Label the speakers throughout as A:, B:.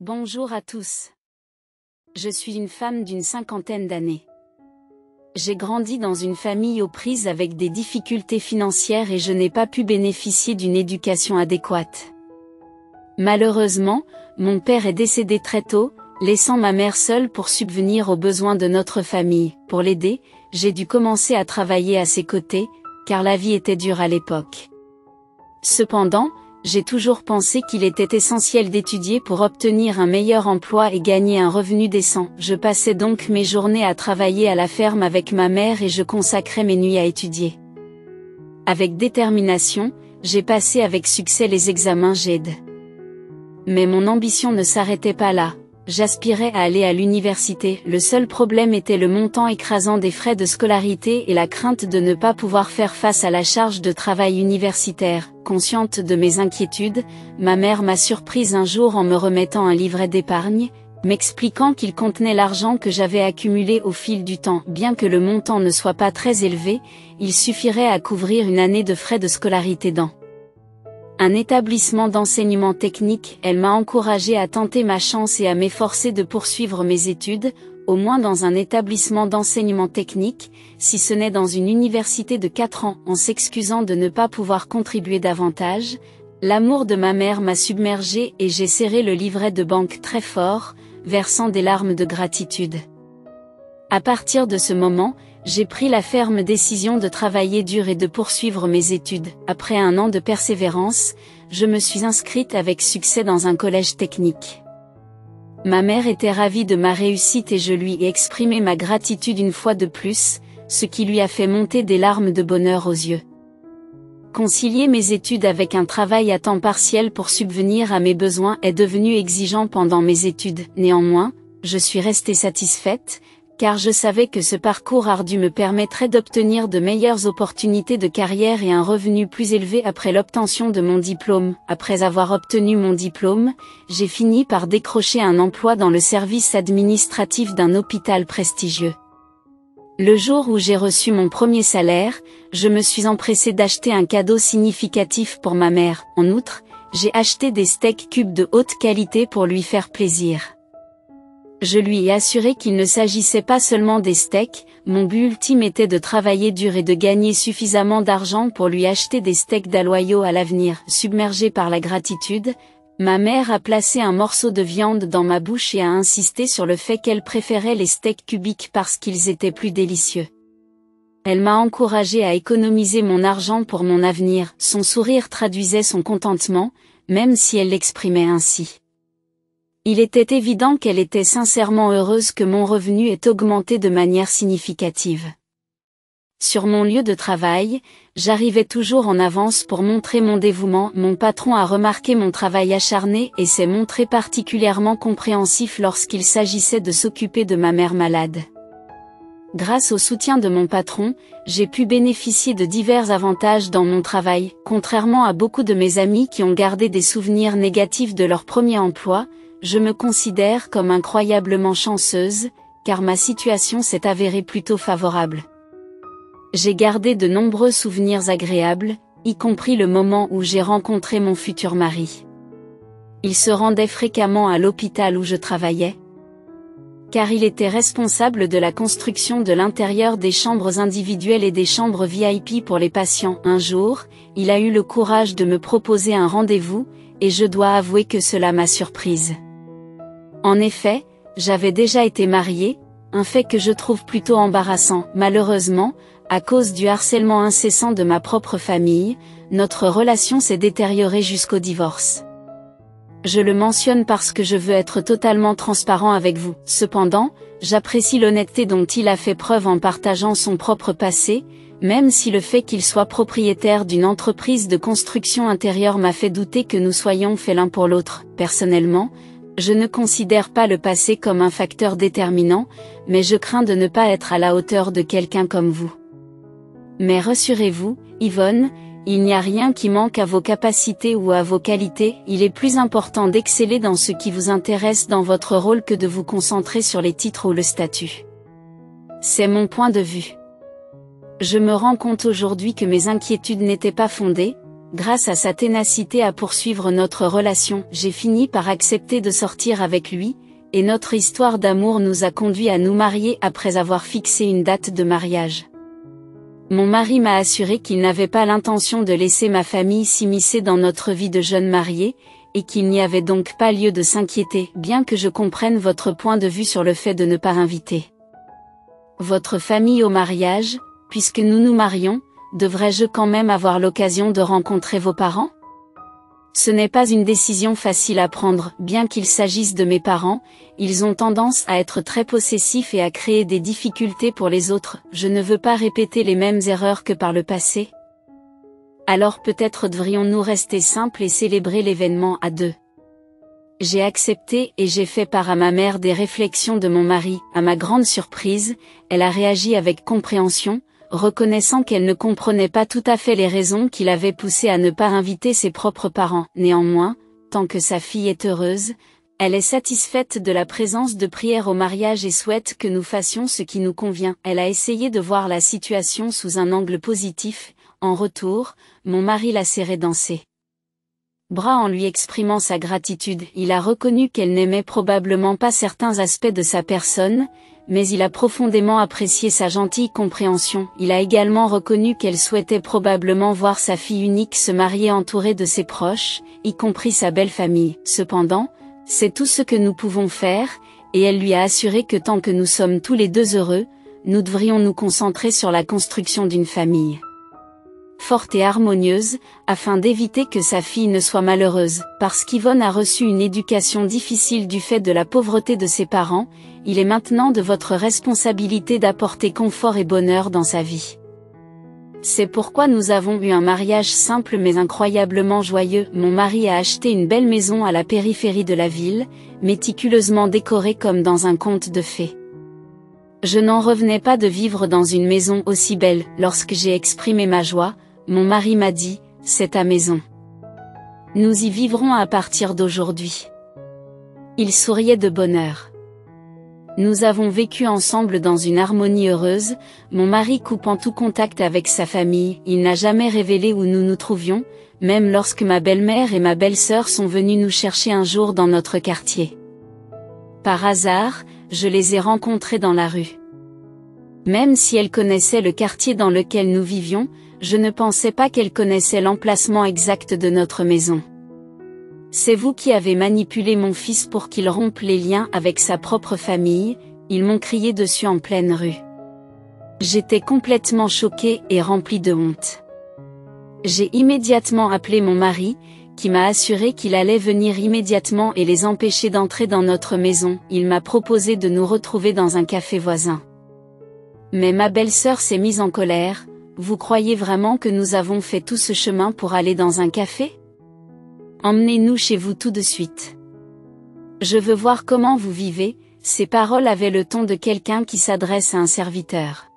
A: Bonjour à tous. Je suis une femme d'une cinquantaine d'années. J'ai grandi dans une famille aux prises avec des difficultés financières et je n'ai pas pu bénéficier d'une éducation adéquate. Malheureusement, mon père est décédé très tôt, laissant ma mère seule pour subvenir aux besoins de notre famille. Pour l'aider, j'ai dû commencer à travailler à ses côtés, car la vie était dure à l'époque. Cependant, j'ai toujours pensé qu'il était essentiel d'étudier pour obtenir un meilleur emploi et gagner un revenu décent. Je passais donc mes journées à travailler à la ferme avec ma mère et je consacrais mes nuits à étudier. Avec détermination, j'ai passé avec succès les examens GED. Mais mon ambition ne s'arrêtait pas là. J'aspirais à aller à l'université. Le seul problème était le montant écrasant des frais de scolarité et la crainte de ne pas pouvoir faire face à la charge de travail universitaire. Consciente de mes inquiétudes, ma mère m'a surprise un jour en me remettant un livret d'épargne, m'expliquant qu'il contenait l'argent que j'avais accumulé au fil du temps. Bien que le montant ne soit pas très élevé, il suffirait à couvrir une année de frais de scolarité dans un établissement d'enseignement technique. Elle m'a encouragée à tenter ma chance et à m'efforcer de poursuivre mes études, au moins dans un établissement d'enseignement technique, si ce n'est dans une université de 4 ans. En s'excusant de ne pas pouvoir contribuer davantage, l'amour de ma mère m'a submergée et j'ai serré le livret de banque très fort, versant des larmes de gratitude. À partir de ce moment, j'ai pris la ferme décision de travailler dur et de poursuivre mes études. Après un an de persévérance, je me suis inscrite avec succès dans un collège technique. Ma mère était ravie de ma réussite et je lui ai exprimé ma gratitude une fois de plus, ce qui lui a fait monter des larmes de bonheur aux yeux. Concilier mes études avec un travail à temps partiel pour subvenir à mes besoins est devenu exigeant pendant mes études. Néanmoins, je suis restée satisfaite, car je savais que ce parcours ardu me permettrait d'obtenir de meilleures opportunités de carrière et un revenu plus élevé après l'obtention de mon diplôme. Après avoir obtenu mon diplôme, j'ai fini par décrocher un emploi dans le service administratif d'un hôpital prestigieux. Le jour où j'ai reçu mon premier salaire, je me suis empressée d'acheter un cadeau significatif pour ma mère. En outre, j'ai acheté des steaks cubes de haute qualité pour lui faire plaisir. Je lui ai assuré qu'il ne s'agissait pas seulement des steaks, mon but ultime était de travailler dur et de gagner suffisamment d'argent pour lui acheter des steaks d'aloyau à l'avenir. Submergée par la gratitude, ma mère a placé un morceau de viande dans ma bouche et a insisté sur le fait qu'elle préférait les steaks cubiques parce qu'ils étaient plus délicieux. Elle m'a encouragée à économiser mon argent pour mon avenir. Son sourire traduisait son contentement, même si elle l'exprimait ainsi. Il était évident qu'elle était sincèrement heureuse que mon revenu ait augmenté de manière significative. Sur mon lieu de travail, j'arrivais toujours en avance pour montrer mon dévouement. Mon patron a remarqué mon travail acharné et s'est montré particulièrement compréhensif lorsqu'il s'agissait de s'occuper de ma mère malade. Grâce au soutien de mon patron, j'ai pu bénéficier de divers avantages dans mon travail. Contrairement à beaucoup de mes amis qui ont gardé des souvenirs négatifs de leur premier emploi, je me considère comme incroyablement chanceuse, car ma situation s'est avérée plutôt favorable. J'ai gardé de nombreux souvenirs agréables, y compris le moment où j'ai rencontré mon futur mari. Il se rendait fréquemment à l'hôpital où je travaillais, car il était responsable de la construction de l'intérieur des chambres individuelles et des chambres VIP pour les patients. Un jour, il a eu le courage de me proposer un rendez-vous, et je dois avouer que cela m'a surprise. En effet, j'avais déjà été mariée, un fait que je trouve plutôt embarrassant. Malheureusement, à cause du harcèlement incessant de ma propre famille, notre relation s'est détériorée jusqu'au divorce. Je le mentionne parce que je veux être totalement transparent avec vous. Cependant, j'apprécie l'honnêteté dont il a fait preuve en partageant son propre passé, même si le fait qu'il soit propriétaire d'une entreprise de construction intérieure m'a fait douter que nous soyons faits l'un pour l'autre. Personnellement, je ne considère pas le passé comme un facteur déterminant, mais je crains de ne pas être à la hauteur de quelqu'un comme vous. Mais rassurez-vous, Yvonne, il n'y a rien qui manque à vos capacités ou à vos qualités. Il est plus important d'exceller dans ce qui vous intéresse dans votre rôle que de vous concentrer sur les titres ou le statut. C'est mon point de vue. Je me rends compte aujourd'hui que mes inquiétudes n'étaient pas fondées, Grâce à sa ténacité à poursuivre notre relation, j'ai fini par accepter de sortir avec lui, et notre histoire d'amour nous a conduits à nous marier après avoir fixé une date de mariage. Mon mari m'a assuré qu'il n'avait pas l'intention de laisser ma famille s'immiscer dans notre vie de jeunes mariés, et qu'il n'y avait donc pas lieu de s'inquiéter, bien que je comprenne votre point de vue sur le fait de ne pas inviter votre famille au mariage, puisque nous nous marions. Devrais-je quand même avoir l'occasion de rencontrer vos parents? Ce n'est pas une décision facile à prendre, bien qu'il s'agisse de mes parents, ils ont tendance à être très possessifs et à créer des difficultés pour les autres, je ne veux pas répéter les mêmes erreurs que par le passé. Alors peut-être devrions-nous rester simples et célébrer l'événement à deux. J'ai accepté et j'ai fait part à ma mère des réflexions de mon mari. À ma grande surprise, elle a réagi avec compréhension, reconnaissant qu'elle ne comprenait pas tout à fait les raisons qui l'avaient poussée à ne pas inviter ses propres parents. Néanmoins, tant que sa fille est heureuse, elle est satisfaite de la présence de prières au mariage et souhaite que nous fassions ce qui nous convient. Elle a essayé de voir la situation sous un angle positif. En retour, mon mari l'a serrée dans ses bras en lui exprimant sa gratitude. Il a reconnu qu'elle n'aimait probablement pas certains aspects de sa personne, mais il a profondément apprécié sa gentille compréhension. Il a également reconnu qu'elle souhaitait probablement voir sa fille unique se marier entourée de ses proches, y compris sa belle famille. Cependant, c'est tout ce que nous pouvons faire, et elle lui a assuré que tant que nous sommes tous les deux heureux, nous devrions nous concentrer sur la construction d'une famille forte et harmonieuse, afin d'éviter que sa fille ne soit malheureuse. Parce qu'Yvonne a reçu une éducation difficile du fait de la pauvreté de ses parents, il est maintenant de votre responsabilité d'apporter confort et bonheur dans sa vie. C'est pourquoi nous avons eu un mariage simple mais incroyablement joyeux. Mon mari a acheté une belle maison à la périphérie de la ville, méticuleusement décorée comme dans un conte de fées. Je n'en revenais pas de vivre dans une maison aussi belle. Lorsque j'ai exprimé ma joie, mon mari m'a dit, « C'est ta maison. Nous y vivrons à partir d'aujourd'hui. » Il souriait de bonheur. Nous avons vécu ensemble dans une harmonie heureuse, mon mari coupant tout contact avec sa famille. Il n'a jamais révélé où nous nous trouvions, même lorsque ma belle-mère et ma belle-sœur sont venues nous chercher un jour dans notre quartier. Par hasard, je les ai rencontrées dans la rue. Même si elles connaissaient le quartier dans lequel nous vivions, je ne pensais pas qu'elles connaissaient l'emplacement exact de notre maison. C'est vous qui avez manipulé mon fils pour qu'il rompe les liens avec sa propre famille, ils m'ont crié dessus en pleine rue. J'étais complètement choquée et remplie de honte. J'ai immédiatement appelé mon mari, qui m'a assuré qu'il allait venir immédiatement et les empêcher d'entrer dans notre maison. Il m'a proposé de nous retrouver dans un café voisin. Mais ma belle-sœur s'est mise en colère. Vous croyez vraiment que nous avons fait tout ce chemin pour aller dans un café? Emmenez-nous chez vous tout de suite. Je veux voir comment vous vivez. Ces paroles avaient le ton de quelqu'un qui s'adresse à un serviteur.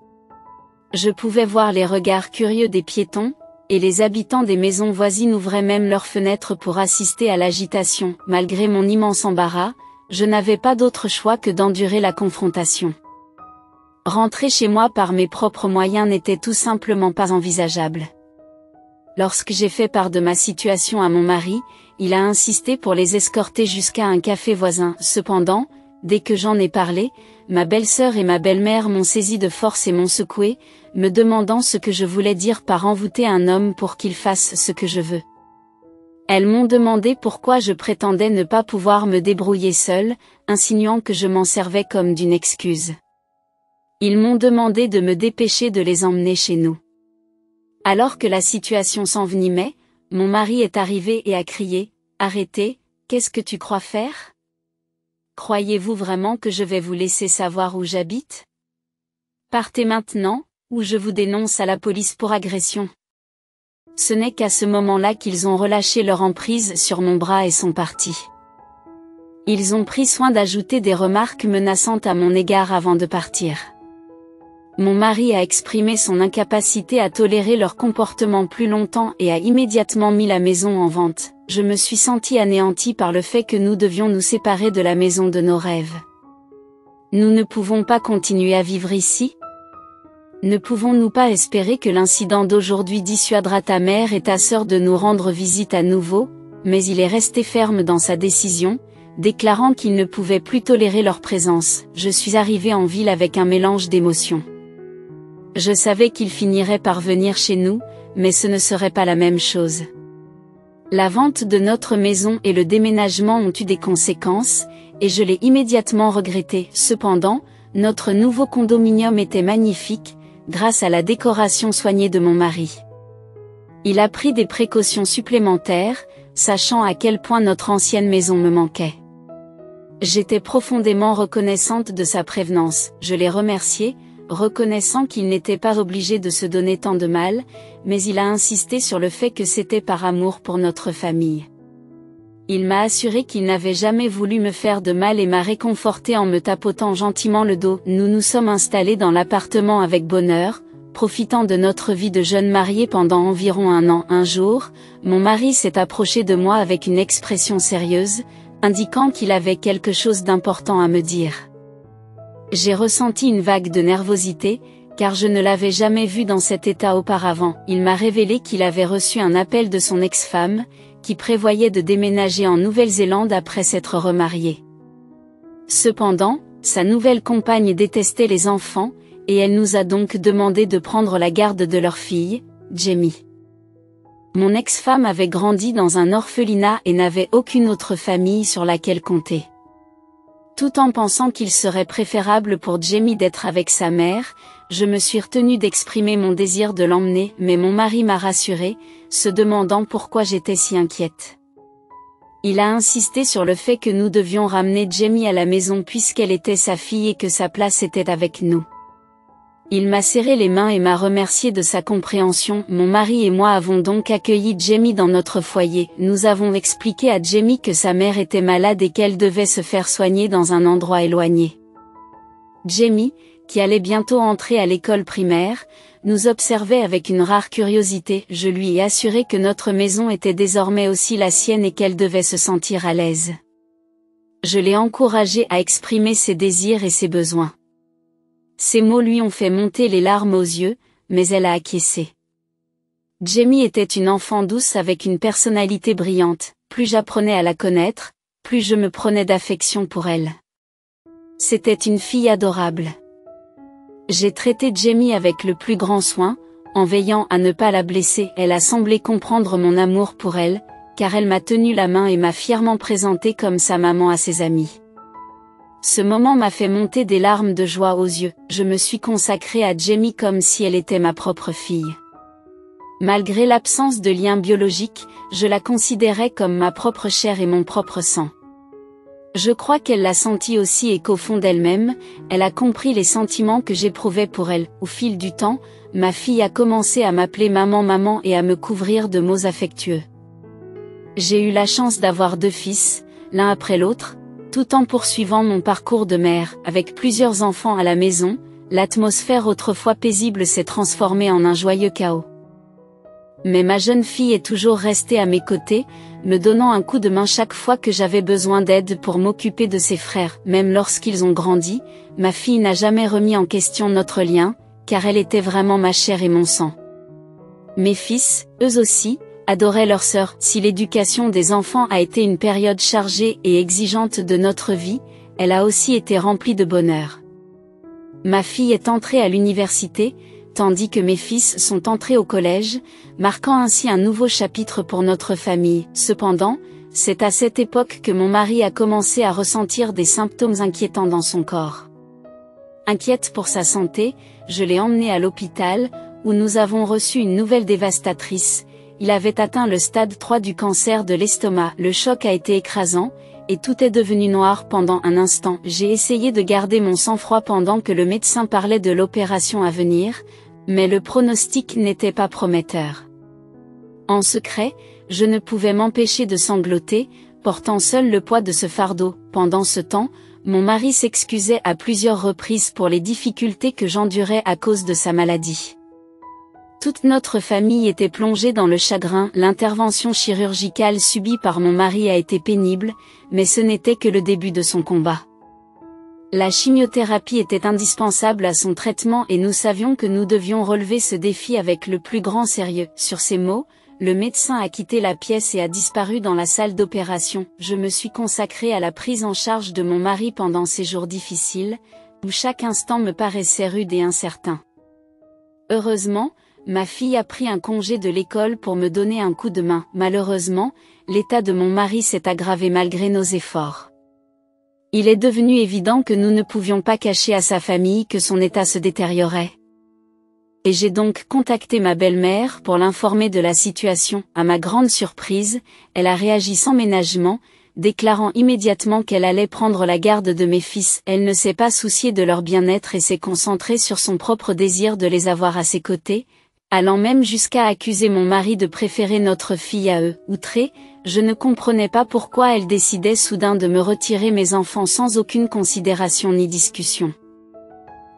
A: Je pouvais voir les regards curieux des piétons, et les habitants des maisons voisines ouvraient même leurs fenêtres pour assister à l'agitation. Malgré mon immense embarras, je n'avais pas d'autre choix que d'endurer la confrontation. Rentrer chez moi par mes propres moyens n'était tout simplement pas envisageable. Lorsque j'ai fait part de ma situation à mon mari, il a insisté pour les escorter jusqu'à un café voisin. Cependant, dès que j'en ai parlé, ma belle-sœur et ma belle-mère m'ont saisi de force et m'ont secoué, me demandant ce que je voulais dire par envoûter un homme pour qu'il fasse ce que je veux. Elles m'ont demandé pourquoi je prétendais ne pas pouvoir me débrouiller seule, insinuant que je m'en servais comme d'une excuse. Ils m'ont demandé de me dépêcher de les emmener chez nous. Alors que la situation s'envenimait, mon mari est arrivé et a crié, « Arrêtez, qu'est-ce que tu crois faire? Croyez-vous vraiment que je vais vous laisser savoir où j'habite? Partez maintenant, ou je vous dénonce à la police pour agression. » Ce n'est qu'à ce moment-là qu'ils ont relâché leur emprise sur mon bras et sont partis. Ils ont pris soin d'ajouter des remarques menaçantes à mon égard avant de partir. Mon mari a exprimé son incapacité à tolérer leur comportement plus longtemps et a immédiatement mis la maison en vente. Je me suis sentie anéantie par le fait que nous devions nous séparer de la maison de nos rêves. Nous ne pouvons pas continuer à vivre ici. Ne pouvons-nous pas espérer que l'incident d'aujourd'hui dissuadera ta mère et ta sœur de nous rendre visite à nouveau? Mais il est resté ferme dans sa décision, déclarant qu'il ne pouvait plus tolérer leur présence. Je suis arrivé en ville avec un mélange d'émotions. Je savais qu'il finirait par venir chez nous, mais ce ne serait pas la même chose. La vente de notre maison et le déménagement ont eu des conséquences, et je l'ai immédiatement regretté. Cependant, notre nouveau condominium était magnifique, grâce à la décoration soignée de mon mari. Il a pris des précautions supplémentaires, sachant à quel point notre ancienne maison me manquait. J'étais profondément reconnaissante de sa prévenance. Je l'ai remercié, reconnaissant qu'il n'était pas obligé de se donner tant de mal, mais il a insisté sur le fait que c'était par amour pour notre famille. Il m'a assuré qu'il n'avait jamais voulu me faire de mal et m'a réconforté en me tapotant gentiment le dos. Nous nous sommes installés dans l'appartement avec bonheur, profitant de notre vie de jeunes mariés pendant environ un an. Un jour, mon mari s'est approché de moi avec une expression sérieuse, indiquant qu'il avait quelque chose d'important à me dire. J'ai ressenti une vague de nervosité, car je ne l'avais jamais vu dans cet état auparavant. Il m'a révélé qu'il avait reçu un appel de son ex-femme, qui prévoyait de déménager en Nouvelle-Zélande après s'être remarié. Cependant, sa nouvelle compagne détestait les enfants, et elle nous a donc demandé de prendre la garde de leur fille, Jamie. Mon ex-femme avait grandi dans un orphelinat et n'avait aucune autre famille sur laquelle compter. Tout en pensant qu'il serait préférable pour Jamie d'être avec sa mère, je me suis retenue d'exprimer mon désir de l'emmener, mais mon mari m'a rassurée, se demandant pourquoi j'étais si inquiète. Il a insisté sur le fait que nous devions ramener Jamie à la maison puisqu'elle était sa fille et que sa place était avec nous. Il m'a serré les mains et m'a remercié de sa compréhension. Mon mari et moi avons donc accueilli Jamie dans notre foyer. Nous avons expliqué à Jamie que sa mère était malade et qu'elle devait se faire soigner dans un endroit éloigné. Jamie, qui allait bientôt entrer à l'école primaire, nous observait avec une rare curiosité. Je lui ai assuré que notre maison était désormais aussi la sienne et qu'elle devait se sentir à l'aise. Je l'ai encouragée à exprimer ses désirs et ses besoins. Ces mots lui ont fait monter les larmes aux yeux, mais elle a acquiescé. Jamie était une enfant douce avec une personnalité brillante. Plus j'apprenais à la connaître, plus je me prenais d'affection pour elle. C'était une fille adorable. J'ai traité Jamie avec le plus grand soin, en veillant à ne pas la blesser. Elle a semblé comprendre mon amour pour elle, car elle m'a tenu la main et m'a fièrement présentée comme sa maman à ses amis. Ce moment m'a fait monter des larmes de joie aux yeux. Je me suis consacrée à Jamie comme si elle était ma propre fille. Malgré l'absence de lien biologique, je la considérais comme ma propre chair et mon propre sang. Je crois qu'elle l'a senti aussi et qu'au fond d'elle-même, elle a compris les sentiments que j'éprouvais pour elle. Au fil du temps, ma fille a commencé à m'appeler maman et à me couvrir de mots affectueux. J'ai eu la chance d'avoir 2 fils, l'un après l'autre, tout en poursuivant mon parcours de mère. Avec plusieurs enfants à la maison, l'atmosphère autrefois paisible s'est transformée en un joyeux chaos. Mais ma jeune fille est toujours restée à mes côtés, me donnant un coup de main chaque fois que j'avais besoin d'aide pour m'occuper de ses frères. Même lorsqu'ils ont grandi, ma fille n'a jamais remis en question notre lien, car elle était vraiment ma chair et mon sang. Mes fils, eux aussi, adoraient leur sœur. Si l'éducation des enfants a été une période chargée et exigeante de notre vie, elle a aussi été remplie de bonheur. Ma fille est entrée à l'université, tandis que mes fils sont entrés au collège, marquant ainsi un nouveau chapitre pour notre famille. Cependant, c'est à cette époque que mon mari a commencé à ressentir des symptômes inquiétants dans son corps. Inquiète pour sa santé, je l'ai emmené à l'hôpital, où nous avons reçu une nouvelle dévastatrice. Il avait atteint le stade 3 du cancer de l'estomac. Le choc a été écrasant, et tout est devenu noir pendant un instant. J'ai essayé de garder mon sang-froid pendant que le médecin parlait de l'opération à venir, mais le pronostic n'était pas prometteur. En secret, je ne pouvais m'empêcher de sangloter, portant seul le poids de ce fardeau. Pendant ce temps, mon mari s'excusait à plusieurs reprises pour les difficultés que j'endurais à cause de sa maladie. Toute notre famille était plongée dans le chagrin. L'intervention chirurgicale subie par mon mari a été pénible, mais ce n'était que le début de son combat. La chimiothérapie était indispensable à son traitement et nous savions que nous devions relever ce défi avec le plus grand sérieux. Sur ces mots, le médecin a quitté la pièce et a disparu dans la salle d'opération. Je me suis consacrée à la prise en charge de mon mari pendant ces jours difficiles, où chaque instant me paraissait rude et incertain. Heureusement, ma fille a pris un congé de l'école pour me donner un coup de main. Malheureusement, l'état de mon mari s'est aggravé malgré nos efforts. Il est devenu évident que nous ne pouvions pas cacher à sa famille que son état se détériorait. Et j'ai donc contacté ma belle-mère pour l'informer de la situation. À ma grande surprise, elle a réagi sans ménagement, déclarant immédiatement qu'elle allait prendre la garde de mes fils. Elle ne s'est pas souciée de leur bien-être et s'est concentrée sur son propre désir de les avoir à ses côtés, allant même jusqu'à accuser mon mari de préférer notre fille à eux. Outrée, je ne comprenais pas pourquoi elle décidait soudain de me retirer mes enfants sans aucune considération ni discussion.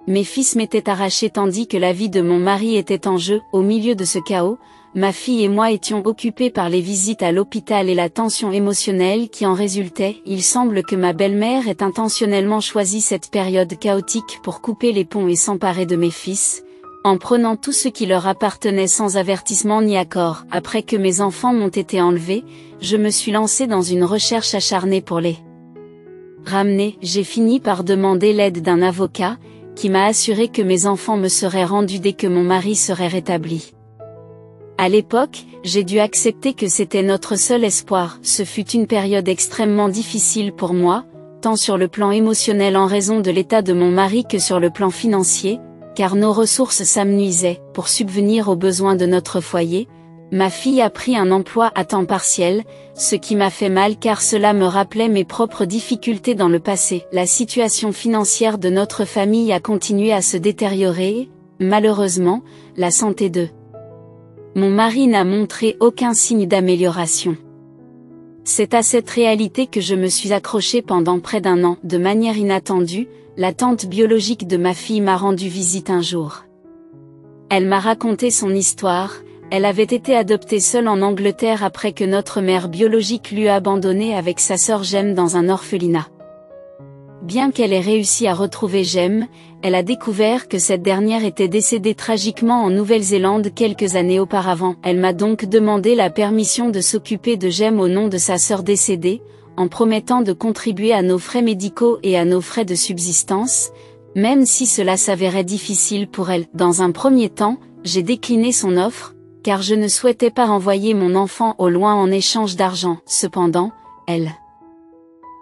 A: Mes fils m'étaient arrachés tandis que la vie de mon mari était en jeu. Au milieu de ce chaos, ma fille et moi étions occupés par les visites à l'hôpital et la tension émotionnelle qui en résultait. Il semble que ma belle-mère ait intentionnellement choisi cette période chaotique pour couper les ponts et s'emparer de mes fils, en prenant tout ce qui leur appartenait sans avertissement ni accord. Après que mes enfants m'ont été enlevés, je me suis lancée dans une recherche acharnée pour les ramener. J'ai fini par demander l'aide d'un avocat, qui m'a assuré que mes enfants me seraient rendus dès que mon mari serait rétabli. À l'époque, j'ai dû accepter que c'était notre seul espoir. Ce fut une période extrêmement difficile pour moi, tant sur le plan émotionnel en raison de l'état de mon mari que sur le plan financier, car nos ressources s'amenuisaient. Pour subvenir aux besoins de notre foyer, ma fille a pris un emploi à temps partiel, ce qui m'a fait mal car cela me rappelait mes propres difficultés dans le passé. La situation financière de notre famille a continué à se détériorer et, malheureusement, la santé de mon mari n'a montré aucun signe d'amélioration. C'est à cette réalité que je me suis accrochée pendant près d'un an. De manière inattendue, la tante biologique de ma fille m'a rendu visite un jour. Elle m'a raconté son histoire. Elle avait été adoptée seule en Angleterre après que notre mère biologique l'eut abandonnée avec sa sœur Jem dans un orphelinat. Bien qu'elle ait réussi à retrouver Jem, elle a découvert que cette dernière était décédée tragiquement en Nouvelle-Zélande quelques années auparavant. Elle m'a donc demandé la permission de s'occuper de Jem au nom de sa sœur décédée, en promettant de contribuer à nos frais médicaux et à nos frais de subsistance, même si cela s'avérait difficile pour elle. Dans un premier temps, j'ai décliné son offre, car je ne souhaitais pas envoyer mon enfant au loin en échange d'argent. Cependant, elle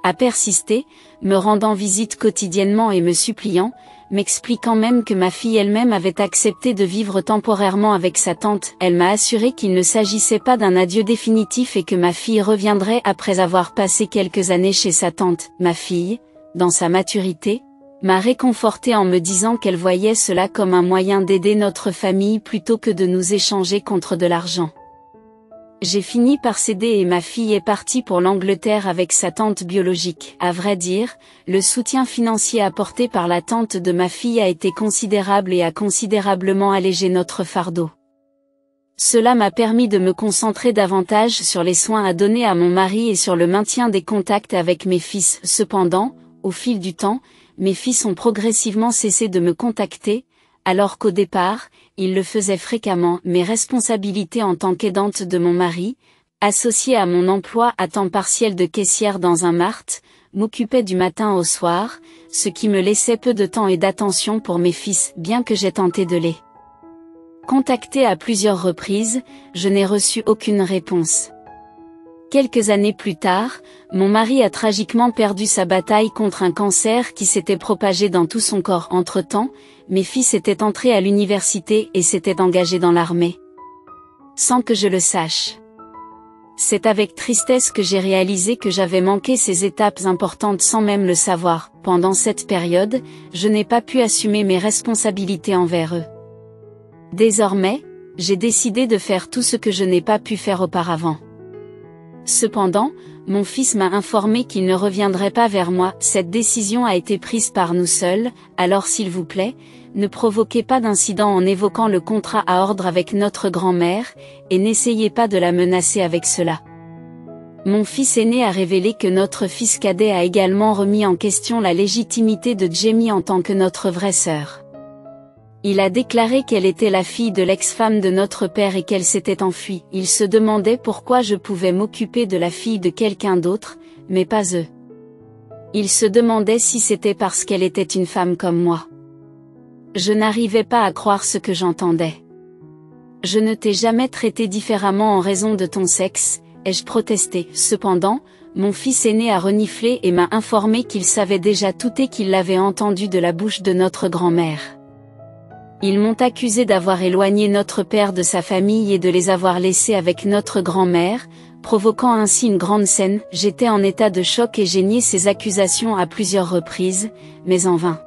A: a persisté, me rendant visite quotidiennement et me suppliant, m'expliquant même que ma fille elle-même avait accepté de vivre temporairement avec sa tante. Elle m'a assuré qu'il ne s'agissait pas d'un adieu définitif et que ma fille reviendrait après avoir passé quelques années chez sa tante. Ma fille, dans sa maturité, m'a réconfortée en me disant qu'elle voyait cela comme un moyen d'aider notre famille plutôt que de nous échanger contre de l'argent. J'ai fini par céder et ma fille est partie pour l'Angleterre avec sa tante biologique. À vrai dire, le soutien financier apporté par la tante de ma fille a été considérable et a considérablement allégé notre fardeau. Cela m'a permis de me concentrer davantage sur les soins à donner à mon mari et sur le maintien des contacts avec mes fils. Cependant, au fil du temps, mes fils ont progressivement cessé de me contacter, alors qu'au départ, ils le faisaient fréquemment. Mes responsabilités en tant qu'aidante de mon mari, associées à mon emploi à temps partiel de caissière dans un mart, m'occupaient du matin au soir, ce qui me laissait peu de temps et d'attention pour mes fils. Bien que j'aie tenté de les contacter à plusieurs reprises, je n'ai reçu aucune réponse. Quelques années plus tard, mon mari a tragiquement perdu sa bataille contre un cancer qui s'était propagé dans tout son corps. Entre-temps, mes fils étaient entrés à l'université et s'étaient engagés dans l'armée, sans que je le sache. C'est avec tristesse que j'ai réalisé que j'avais manqué ces étapes importantes sans même le savoir. Pendant cette période, je n'ai pas pu assumer mes responsabilités envers eux. Désormais, j'ai décidé de faire tout ce que je n'ai pas pu faire auparavant. Cependant, mon fils m'a informé qu'il ne reviendrait pas vers moi. Cette décision a été prise par nous seuls, alors s'il vous plaît, ne provoquez pas d'incident en évoquant le contrat à ordre avec notre grand-mère, et n'essayez pas de la menacer avec cela. Mon fils aîné a révélé que notre fils cadet a également remis en question la légitimité de Jamie en tant que notre vraie sœur. Il a déclaré qu'elle était la fille de l'ex-femme de notre père et qu'elle s'était enfuie. Il se demandait pourquoi je pouvais m'occuper de la fille de quelqu'un d'autre, mais pas eux. Il se demandait si c'était parce qu'elle était une femme comme moi. Je n'arrivais pas à croire ce que j'entendais. Je ne t'ai jamais traité différemment en raison de ton sexe, ai-je protesté. Cependant, mon fils aîné a reniflé et m'a informé qu'il savait déjà tout et qu'il l'avait entendu de la bouche de notre grand-mère. Ils m'ont accusé d'avoir éloigné notre père de sa famille et de les avoir laissés avec notre grand-mère, provoquant ainsi une grande scène. J'étais en état de choc et j'ai nié ces accusations à plusieurs reprises, mais en vain.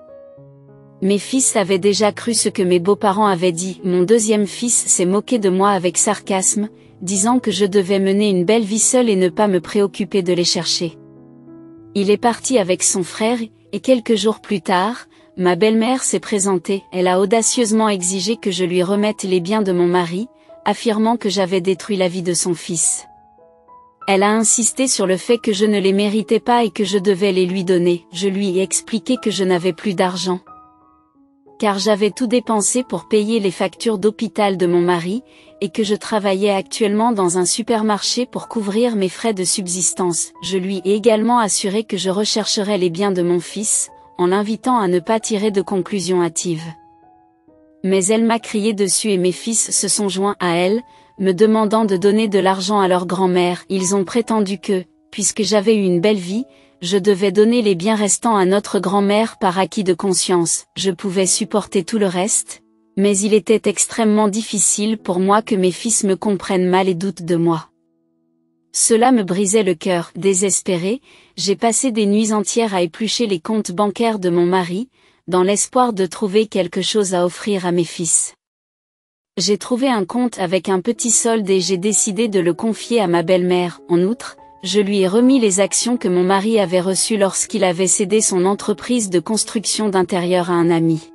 A: Mes fils avaient déjà cru ce que mes beaux-parents avaient dit. Mon deuxième fils s'est moqué de moi avec sarcasme, disant que je devais mener une belle vie seule et ne pas me préoccuper de les chercher. Il est parti avec son frère, et quelques jours plus tard, ma belle-mère s'est présentée. Elle a audacieusement exigé que je lui remette les biens de mon mari, affirmant que j'avais détruit la vie de son fils. Elle a insisté sur le fait que je ne les méritais pas et que je devais les lui donner. Je lui ai expliqué que je n'avais plus d'argent, car j'avais tout dépensé pour payer les factures d'hôpital de mon mari, et que je travaillais actuellement dans un supermarché pour couvrir mes frais de subsistance. Je lui ai également assuré que je rechercherais les biens de mon fils, en l'invitant à ne pas tirer de conclusions hâtives. Mais elle m'a crié dessus et mes fils se sont joints à elle, me demandant de donner de l'argent à leur grand-mère. Ils ont prétendu que, puisque j'avais eu une belle vie, je devais donner les biens restants à notre grand-mère par acquis de conscience. Je pouvais supporter tout le reste, mais il était extrêmement difficile pour moi que mes fils me comprennent mal et doutent de moi. Cela me brisait le cœur. Désespéré, j'ai passé des nuits entières à éplucher les comptes bancaires de mon mari, dans l'espoir de trouver quelque chose à offrir à mes fils. J'ai trouvé un compte avec un petit solde et j'ai décidé de le confier à ma belle-mère. En outre, je lui ai remis les actions que mon mari avait reçues lorsqu'il avait cédé son entreprise de construction d'intérieur à un ami.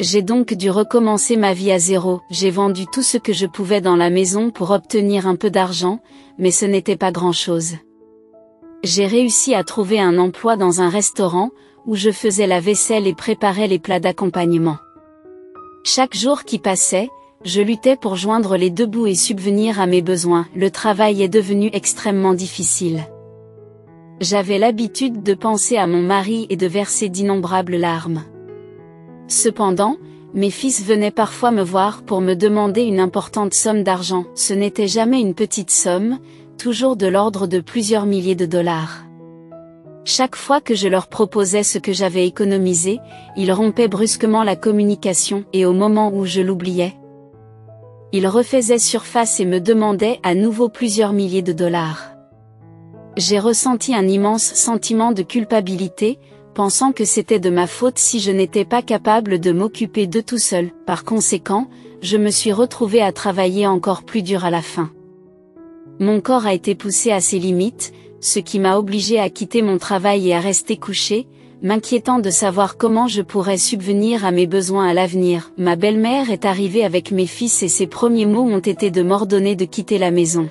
A: J'ai donc dû recommencer ma vie à zéro. J'ai vendu tout ce que je pouvais dans la maison pour obtenir un peu d'argent, mais ce n'était pas grand-chose. J'ai réussi à trouver un emploi dans un restaurant, où je faisais la vaisselle et préparais les plats d'accompagnement. Chaque jour qui passait, je luttais pour joindre les deux bouts et subvenir à mes besoins. Le travail est devenu extrêmement difficile. J'avais l'habitude de penser à mon mari et de verser d'innombrables larmes. Cependant, mes fils venaient parfois me voir pour me demander une importante somme d'argent. Ce n'était jamais une petite somme, toujours de l'ordre de plusieurs milliers de dollars. Chaque fois que je leur proposais ce que j'avais économisé, ils rompaient brusquement la communication et au moment où je l'oubliais, ils refaisaient surface et me demandaient à nouveau plusieurs milliers de dollars. J'ai ressenti un immense sentiment de culpabilité, pensant que c'était de ma faute si je n'étais pas capable de m'occuper d'eux tout seul. Par conséquent, je me suis retrouvé à travailler encore plus dur à la fin. Mon corps a été poussé à ses limites, ce qui m'a obligé à quitter mon travail et à rester couché, m'inquiétant de savoir comment je pourrais subvenir à mes besoins à l'avenir. Ma belle-mère est arrivée avec mes fils et ses premiers mots ont été de m'ordonner de quitter la maison.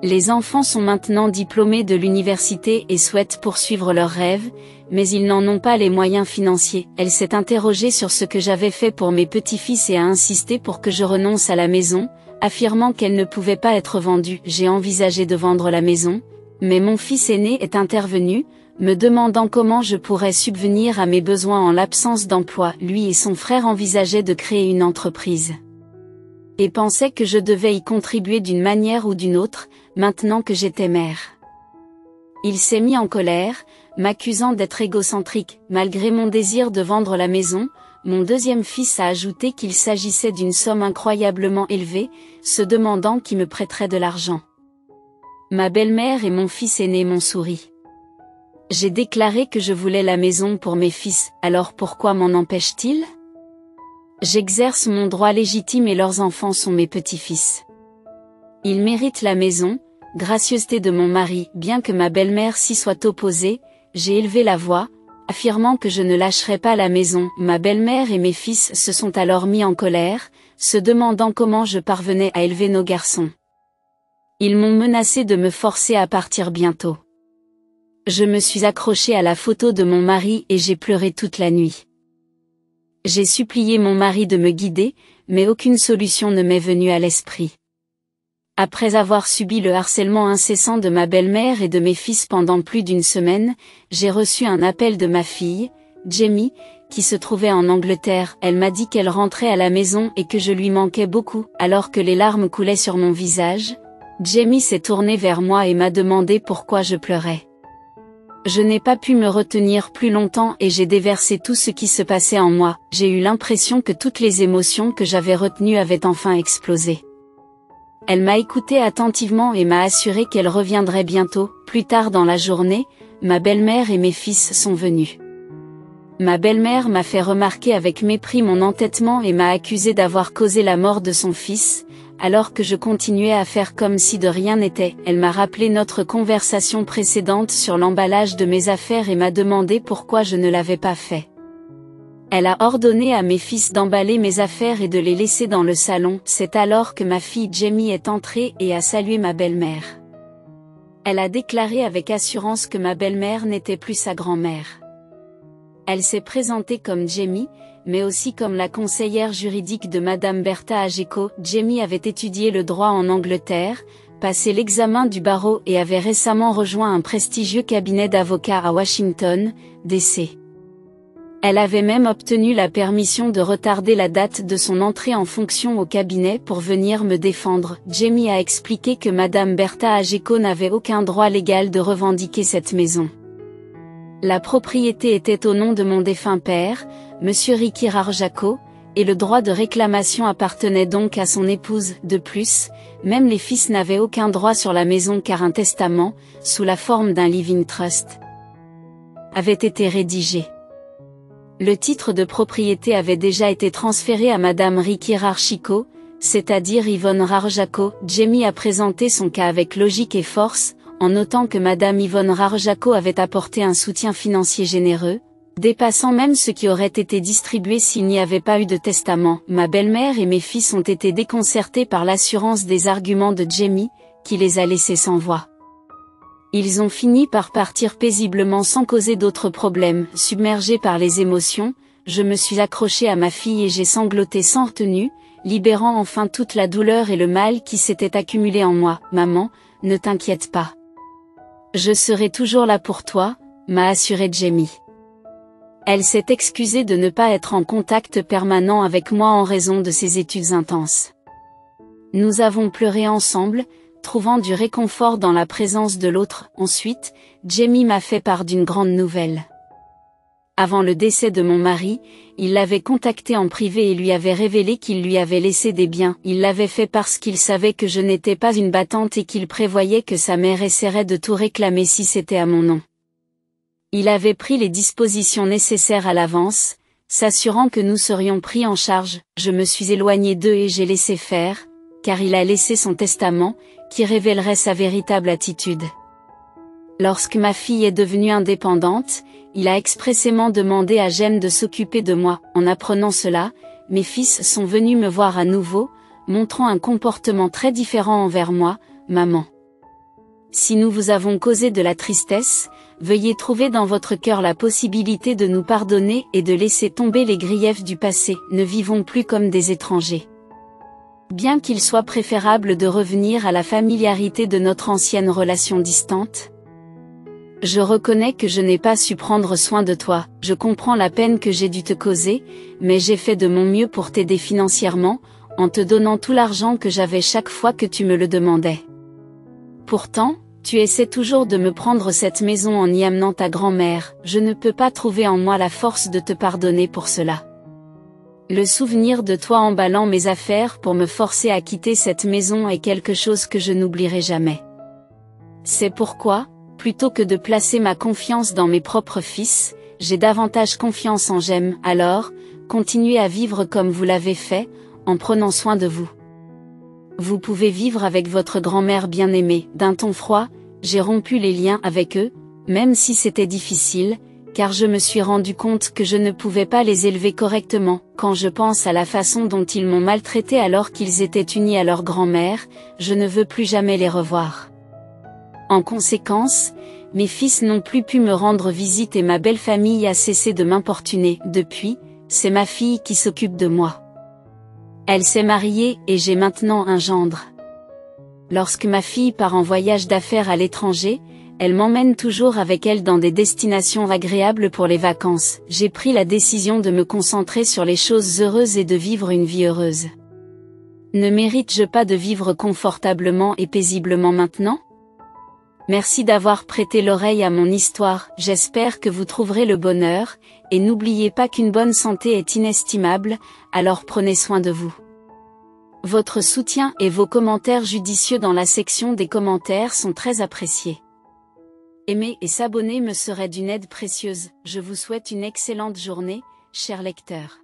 A: Les enfants sont maintenant diplômés de l'université et souhaitent poursuivre leurs rêves, mais ils n'en ont pas les moyens financiers. Elle s'est interrogée sur ce que j'avais fait pour mes petits-fils et a insisté pour que je renonce à la maison, affirmant qu'elle ne pouvait pas être vendue. J'ai envisagé de vendre la maison, mais mon fils aîné est intervenu, me demandant comment je pourrais subvenir à mes besoins en l'absence d'emploi. Lui et son frère envisageaient de créer une entreprise et pensaient que je devais y contribuer d'une manière ou d'une autre, maintenant que j'étais mère. Il s'est mis en colère, m'accusant d'être égocentrique. Malgré mon désir de vendre la maison, mon deuxième fils a ajouté qu'il s'agissait d'une somme incroyablement élevée, se demandant qui me prêterait de l'argent. Ma belle-mère et mon fils aîné m'ont souri. J'ai déclaré que je voulais la maison pour mes fils, alors pourquoi m'en empêche-t-il ? J'exerce mon droit légitime et leurs enfants sont mes petits-fils. Ils méritent la maison, gracieuseté de mon mari. Bien que ma belle-mère s'y soit opposée, j'ai élevé la voix, affirmant que je ne lâcherais pas la maison. Ma belle-mère et mes fils se sont alors mis en colère, se demandant comment je parvenais à élever nos garçons. Ils m'ont menacé de me forcer à partir bientôt. Je me suis accrochée à la photo de mon mari et j'ai pleuré toute la nuit. J'ai supplié mon mari de me guider, mais aucune solution ne m'est venue à l'esprit. Après avoir subi le harcèlement incessant de ma belle-mère et de mes fils pendant plus d'une semaine, j'ai reçu un appel de ma fille, Jamie, qui se trouvait en Angleterre. Elle m'a dit qu'elle rentrait à la maison et que je lui manquais beaucoup. Alors que les larmes coulaient sur mon visage, Jamie s'est tournée vers moi et m'a demandé pourquoi je pleurais. Je n'ai pas pu me retenir plus longtemps et j'ai déversé tout ce qui se passait en moi. J'ai eu l'impression que toutes les émotions que j'avais retenues avaient enfin explosé. Elle m'a écouté attentivement et m'a assuré qu'elle reviendrait bientôt. Plus tard dans la journée, ma belle-mère et mes fils sont venus. Ma belle-mère m'a fait remarquer avec mépris mon entêtement et m'a accusé d'avoir causé la mort de son fils, alors que je continuais à faire comme si de rien n'était. Elle m'a rappelé notre conversation précédente sur l'emballage de mes affaires et m'a demandé pourquoi je ne l'avais pas fait. Elle a ordonné à mes fils d'emballer mes affaires et de les laisser dans le salon. C'est alors que ma fille Jamie est entrée et a salué ma belle-mère. Elle a déclaré avec assurance que ma belle-mère n'était plus sa grand-mère. Elle s'est présentée comme Jamie, mais aussi comme la conseillère juridique de Madame Bertha Ajeko. Jamie avait étudié le droit en Angleterre, passé l'examen du barreau et avait récemment rejoint un prestigieux cabinet d'avocats à Washington, D.C. Elle avait même obtenu la permission de retarder la date de son entrée en fonction au cabinet pour venir me défendre. Jamie a expliqué que Madame Bertha Ajeko n'avait aucun droit légal de revendiquer cette maison. La propriété était au nom de mon défunt père, Monsieur Ricky Rarjako, et le droit de réclamation appartenait donc à son épouse. De plus, même les fils n'avaient aucun droit sur la maison car un testament, sous la forme d'un living trust, avait été rédigé. Le titre de propriété avait déjà été transféré à Madame Ricky Rarchiko, c'est-à-dire Yvonne Rarjako. Jamie a présenté son cas avec logique et force, en notant que Madame Yvonne Rarjako avait apporté un soutien financier généreux, dépassant même ce qui aurait été distribué s'il n'y avait pas eu de testament. Ma belle-mère et mes fils ont été déconcertés par l'assurance des arguments de Jamie, qui les a laissés sans voix. Ils ont fini par partir paisiblement sans causer d'autres problèmes. Submergée par les émotions, je me suis accrochée à ma fille et j'ai sangloté sans retenue, libérant enfin toute la douleur et le mal qui s'était accumulé en moi. Maman, ne t'inquiète pas. Je serai toujours là pour toi, m'a assuré Jamie. Elle s'est excusée de ne pas être en contact permanent avec moi en raison de ses études intenses. Nous avons pleuré ensemble, trouvant du réconfort dans la présence de l'autre. Ensuite, Jamie m'a fait part d'une grande nouvelle. Avant le décès de mon mari, il l'avait contacté en privé et lui avait révélé qu'il lui avait laissé des biens. Il l'avait fait parce qu'il savait que je n'étais pas une battante et qu'il prévoyait que sa mère essaierait de tout réclamer si c'était à mon nom. Il avait pris les dispositions nécessaires à l'avance, s'assurant que nous serions pris en charge. Je me suis éloignée d'eux et j'ai laissé faire, car il a laissé son testament, qui révélerait sa véritable attitude. Lorsque ma fille est devenue indépendante, il a expressément demandé à Jem de s'occuper de moi. En apprenant cela, mes fils sont venus me voir à nouveau, montrant un comportement très différent envers moi. Maman, si nous vous avons causé de la tristesse, veuillez trouver dans votre cœur la possibilité de nous pardonner et de laisser tomber les griefs du passé. Ne vivons plus comme des étrangers. Bien qu'il soit préférable de revenir à la familiarité de notre ancienne relation distante, je reconnais que je n'ai pas su prendre soin de toi. Je comprends la peine que j'ai dû te causer, mais j'ai fait de mon mieux pour t'aider financièrement, en te donnant tout l'argent que j'avais chaque fois que tu me le demandais. Pourtant, tu essaies toujours de me prendre cette maison en y amenant ta grand-mère. Je ne peux pas trouver en moi la force de te pardonner pour cela. Le souvenir de toi emballant mes affaires pour me forcer à quitter cette maison est quelque chose que je n'oublierai jamais. C'est pourquoi, plutôt que de placer ma confiance dans mes propres fils, j'ai davantage confiance en Jem. Alors, continuez à vivre comme vous l'avez fait, en prenant soin de vous. Vous pouvez vivre avec votre grand-mère bien-aimée. D'un ton froid, j'ai rompu les liens avec eux, même si c'était difficile, car je me suis rendu compte que je ne pouvais pas les élever correctement. Quand je pense à la façon dont ils m'ont maltraité alors qu'ils étaient unis à leur grand-mère, je ne veux plus jamais les revoir. En conséquence, mes fils n'ont plus pu me rendre visite et ma belle famille a cessé de m'importuner. Depuis, c'est ma fille qui s'occupe de moi. Elle s'est mariée et j'ai maintenant un gendre. Lorsque ma fille part en voyage d'affaires à l'étranger, elle m'emmène toujours avec elle dans des destinations agréables pour les vacances. J'ai pris la décision de me concentrer sur les choses heureuses et de vivre une vie heureuse. Ne mérite-je pas de vivre confortablement et paisiblement maintenant ? Merci d'avoir prêté l'oreille à mon histoire, j'espère que vous trouverez le bonheur, et n'oubliez pas qu'une bonne santé est inestimable, alors prenez soin de vous. Votre soutien et vos commentaires judicieux dans la section des commentaires sont très appréciés. Aimer et s'abonner me serait d'une aide précieuse. Je vous souhaite une excellente journée, chers lecteurs.